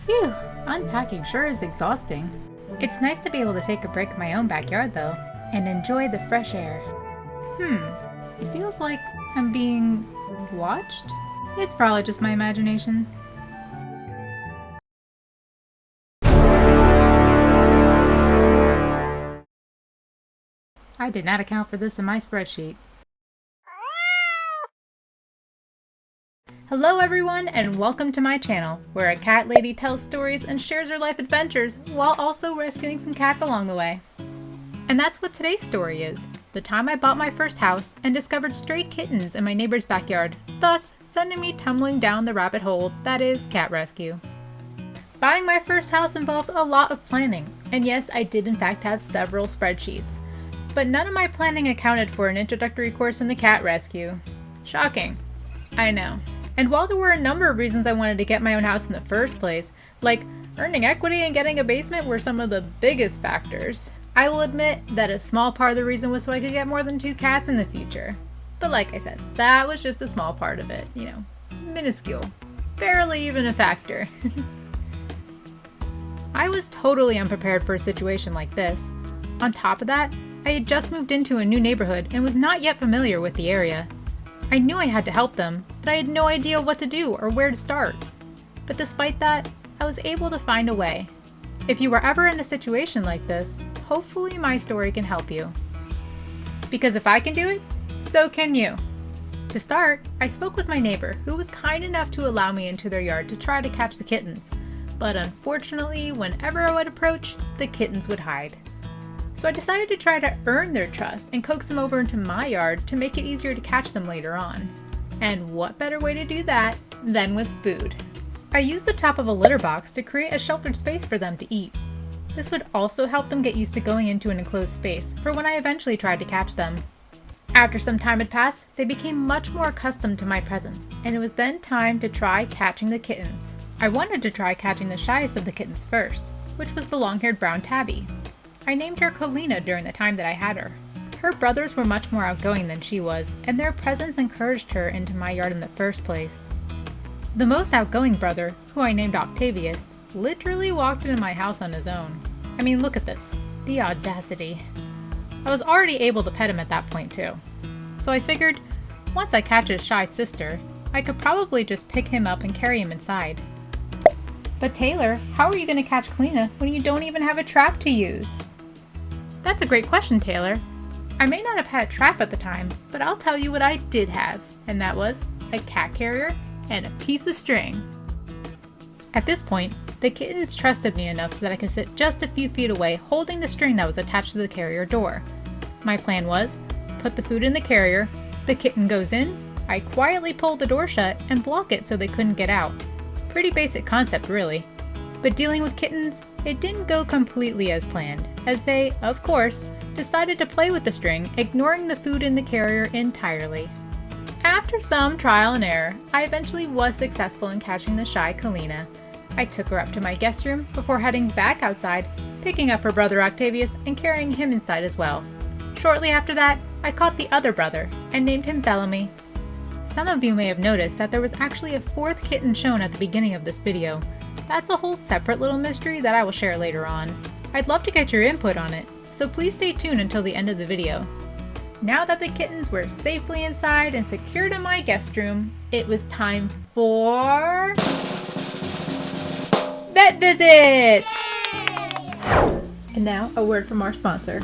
Phew, unpacking sure is exhausting. It's nice to be able to take a break in my own backyard though, and enjoy the fresh air. It feels like I'm being watched? It's probably just my imagination. I did not account for this in my spreadsheet. Hello everyone, and welcome to my channel, where a cat lady tells stories and shares her life adventures while also rescuing some cats along the way. And that's what today's story is, the time I bought my first house and discovered stray kittens in my neighbor's backyard, thus sending me tumbling down the rabbit hole that is cat rescue. Buying my first house involved a lot of planning, and yes, I did in fact have several spreadsheets. But none of my planning accounted for an introductory course in the cat rescue. Shocking. I know. And while there were a number of reasons I wanted to get my own house in the first place, like earning equity and getting a basement were some of the biggest factors, I will admit that a small part of the reason was so I could get more than 2 cats in the future. But like I said, that was just a small part of it, minuscule. Barely even a factor. I was totally unprepared for a situation like this. On top of that, I had just moved into a new neighborhood and was not yet familiar with the area. I knew I had to help them, but I had no idea what to do or where to start. But despite that, I was able to find a way. If you were ever in a situation like this, hopefully my story can help you. Because if I can do it, so can you. To start, I spoke with my neighbor, who was kind enough to allow me into their yard to try to catch the kittens. But unfortunately, whenever I would approach, the kittens would hide. So I decided to try to earn their trust and coax them over into my yard to make it easier to catch them later on. And what better way to do that than with food? I used the top of a litter box to create a sheltered space for them to eat. This would also help them get used to going into an enclosed space for when I eventually tried to catch them. After some time had passed, they became much more accustomed to my presence, and it was then time to try catching the kittens. I wanted to try catching the shyest of the kittens first, which was the long-haired brown tabby. I named her Colina during the time that I had her. Her brothers were much more outgoing than she was, and their presence encouraged her into my yard in the first place. The most outgoing brother, who I named Octavius, literally walked into my house on his own. I mean, look at this. The audacity. I was already able to pet him at that point too. So I figured, once I catch his shy sister, I could probably just pick him up and carry him inside. But Taylor, how are you going to catch Colina when you don't even have a trap to use? That's a great question, Taylor. I may not have had a trap at the time, but I'll tell you what I did have, and that was a cat carrier and a piece of string. At this point, the kittens trusted me enough so that I could sit just a few feet away holding the string that was attached to the carrier door. My plan was, put the food in the carrier, the kitten goes in, I quietly pull the door shut and block it so they couldn't get out. Pretty basic concept really. But dealing with kittens, it didn't go completely as planned, as they, of course, decided to play with the string, ignoring the food in the carrier entirely. After some trial and error, I eventually was successful in catching the shy Colina. I took her up to my guest room before heading back outside, picking up her brother Octavius and carrying him inside as well. Shortly after that, I caught the other brother and named him Bellamy. Some of you may have noticed that there was actually a 4th kitten shown at the beginning of this video. That's a whole separate little mystery that I will share later on. I'd love to get your input on it, so please stay tuned until the end of the video. Now that the kittens were safely inside and secured in my guest room, it was time for vet visits! And now a word from our sponsor.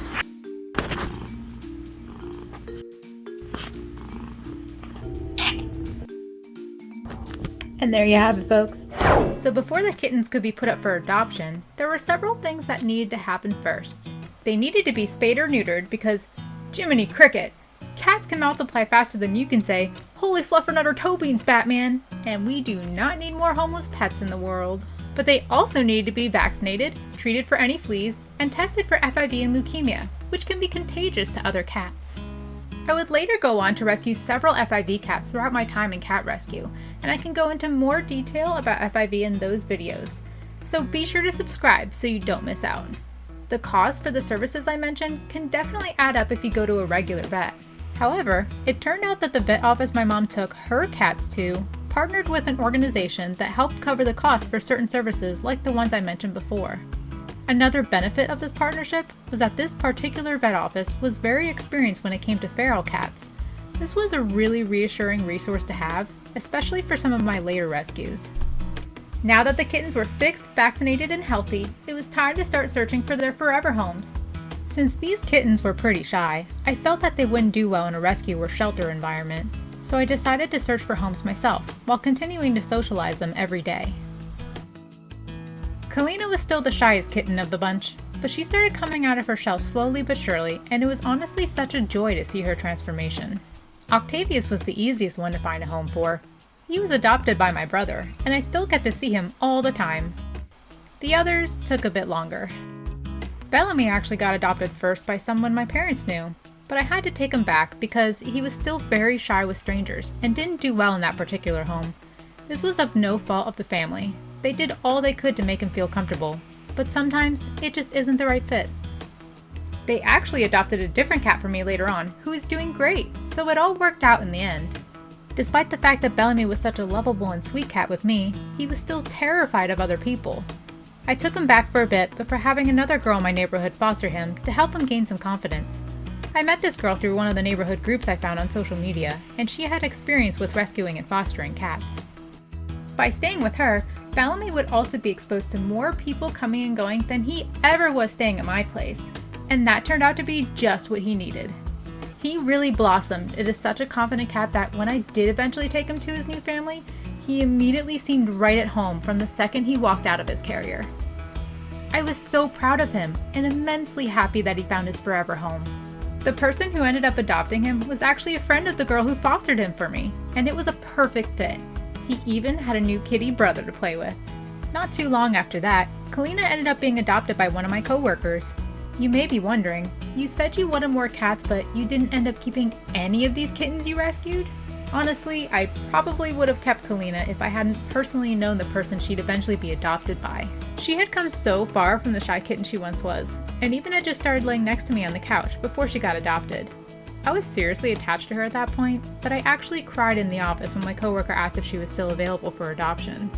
And there you have it, folks. So before the kittens could be put up for adoption, there were several things that needed to happen first. They needed to be spayed or neutered because, Jiminy Cricket, cats can multiply faster than you can say, "Holy fluffernutter toe beans, Batman!" And we do not need more homeless pets in the world. But they also needed to be vaccinated, treated for any fleas, and tested for FIV and leukemia, which can be contagious to other cats. I would later go on to rescue several FIV cats throughout my time in cat rescue, and I can go into more detail about FIV in those videos, so be sure to subscribe so you don't miss out. The cost for the services I mentioned can definitely add up if you go to a regular vet. However, it turned out that the vet office my mom took her cats to partnered with an organization that helped cover the cost for certain services like the ones I mentioned before. Another benefit of this partnership was that this particular vet office was very experienced when it came to feral cats. This was a really reassuring resource to have, especially for some of my later rescues. Now that the kittens were fixed, vaccinated, and healthy, it was time to start searching for their forever homes. Since these kittens were pretty shy, I felt that they wouldn't do well in a rescue or shelter environment, so I decided to search for homes myself, while continuing to socialize them every day. Kalina was still the shyest kitten of the bunch, but she started coming out of her shell slowly but surely, and it was honestly such a joy to see her transformation. Octavius was the easiest one to find a home for. He was adopted by my brother, and I still get to see him all the time. The others took a bit longer. Bellamy actually got adopted first by someone my parents knew, but I had to take him back because he was still very shy with strangers and didn't do well in that particular home. This was of no fault of the family. They did all they could to make him feel comfortable, but sometimes it just isn't the right fit. They actually adopted a different cat for me later on, who is doing great, so it all worked out in the end. Despite the fact that Bellamy was such a lovable and sweet cat with me, he was still terrified of other people. I took him back for a bit before having another girl in my neighborhood foster him to help him gain some confidence. I met this girl through one of the neighborhood groups I found on social media, and she had experience with rescuing and fostering cats. By staying with her, Bellamy would also be exposed to more people coming and going than he ever was staying at my place, and that turned out to be just what he needed. He really blossomed. It is such a confident cat that when I did eventually take him to his new family, he immediately seemed right at home from the second he walked out of his carrier. I was so proud of him and immensely happy that he found his forever home. The person who ended up adopting him was actually a friend of the girl who fostered him for me, and it was a perfect fit. He even had a new kitty brother to play with. Not too long after that, Kalina ended up being adopted by one of my coworkers. You may be wondering, you said you wanted more cats, but you didn't end up keeping any of these kittens you rescued? Honestly, I probably would have kept Kalina if I hadn't personally known the person she'd eventually be adopted by. She had come so far from the shy kitten she once was, and even had just started laying next to me on the couch before she got adopted. I was seriously attached to her at that point, but I actually cried in the office when my coworker asked if she was still available for adoption.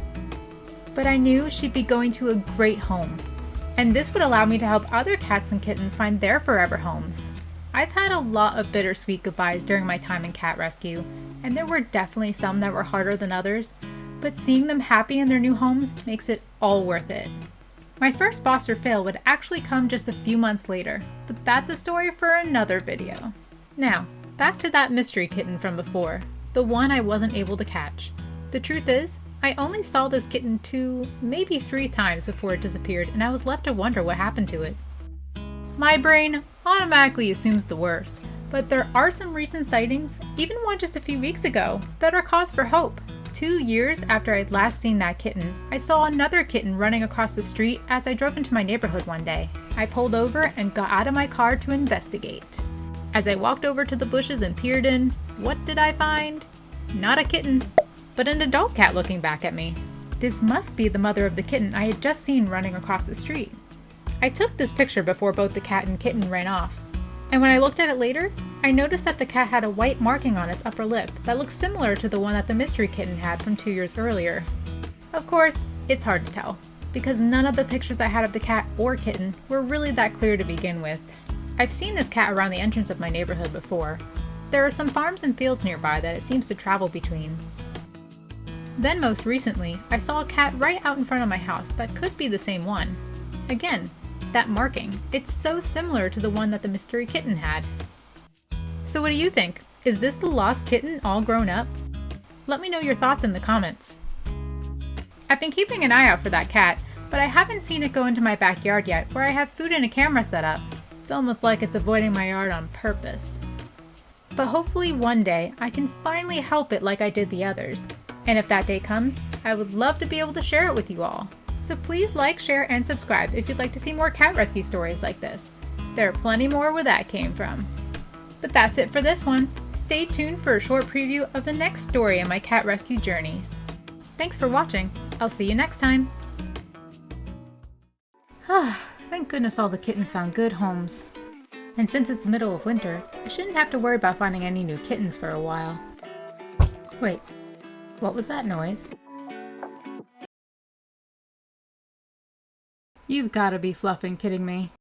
But I knew she'd be going to a great home, and this would allow me to help other cats and kittens find their forever homes. I've had a lot of bittersweet goodbyes during my time in cat rescue, and there were definitely some that were harder than others, but seeing them happy in their new homes makes it all worth it. My first foster fail would actually come just a few months later, but that's a story for another video. Now, back to that mystery kitten from before, the one I wasn't able to catch. The truth is, I only saw this kitten 2, maybe 3 times before it disappeared, and I was left to wonder what happened to it. My brain automatically assumes the worst, but there are some recent sightings, even one just a few weeks ago, that are cause for hope. 2 years after I'd last seen that kitten, I saw another kitten running across the street as I drove into my neighborhood one day. I pulled over and got out of my car to investigate. As I walked over to the bushes and peered in, what did I find? Not a kitten, but an adult cat looking back at me. This must be the mother of the kitten I had just seen running across the street. I took this picture before both the cat and kitten ran off, and when I looked at it later, I noticed that the cat had a white marking on its upper lip that looked similar to the one that the mystery kitten had from 2 years earlier. Of course, it's hard to tell, because none of the pictures I had of the cat or kitten were really that clear to begin with. I've seen this cat around the entrance of my neighborhood before. There are some farms and fields nearby that it seems to travel between. Then most recently, I saw a cat right out in front of my house that could be the same one. Again, that marking, it's so similar to the one that the mystery kitten had. So what do you think? Is this the lost kitten all grown up? Let me know your thoughts in the comments. I've been keeping an eye out for that cat, but I haven't seen it go into my backyard yet where I have food and a camera set up. It's almost like it's avoiding my yard on purpose. But hopefully one day I can finally help it like I did the others. And if that day comes, I would love to be able to share it with you all. So please like, share, and subscribe if you'd like to see more cat rescue stories like this. There are plenty more where that came from. But that's it for this one. Stay tuned for a short preview of the next story in my cat rescue journey. Thanks for watching. I'll see you next time. Thank goodness all the kittens found good homes. And since it's the middle of winter, I shouldn't have to worry about finding any new kittens for a while. Wait, What was that noise? You've gotta be fluffing kidding me.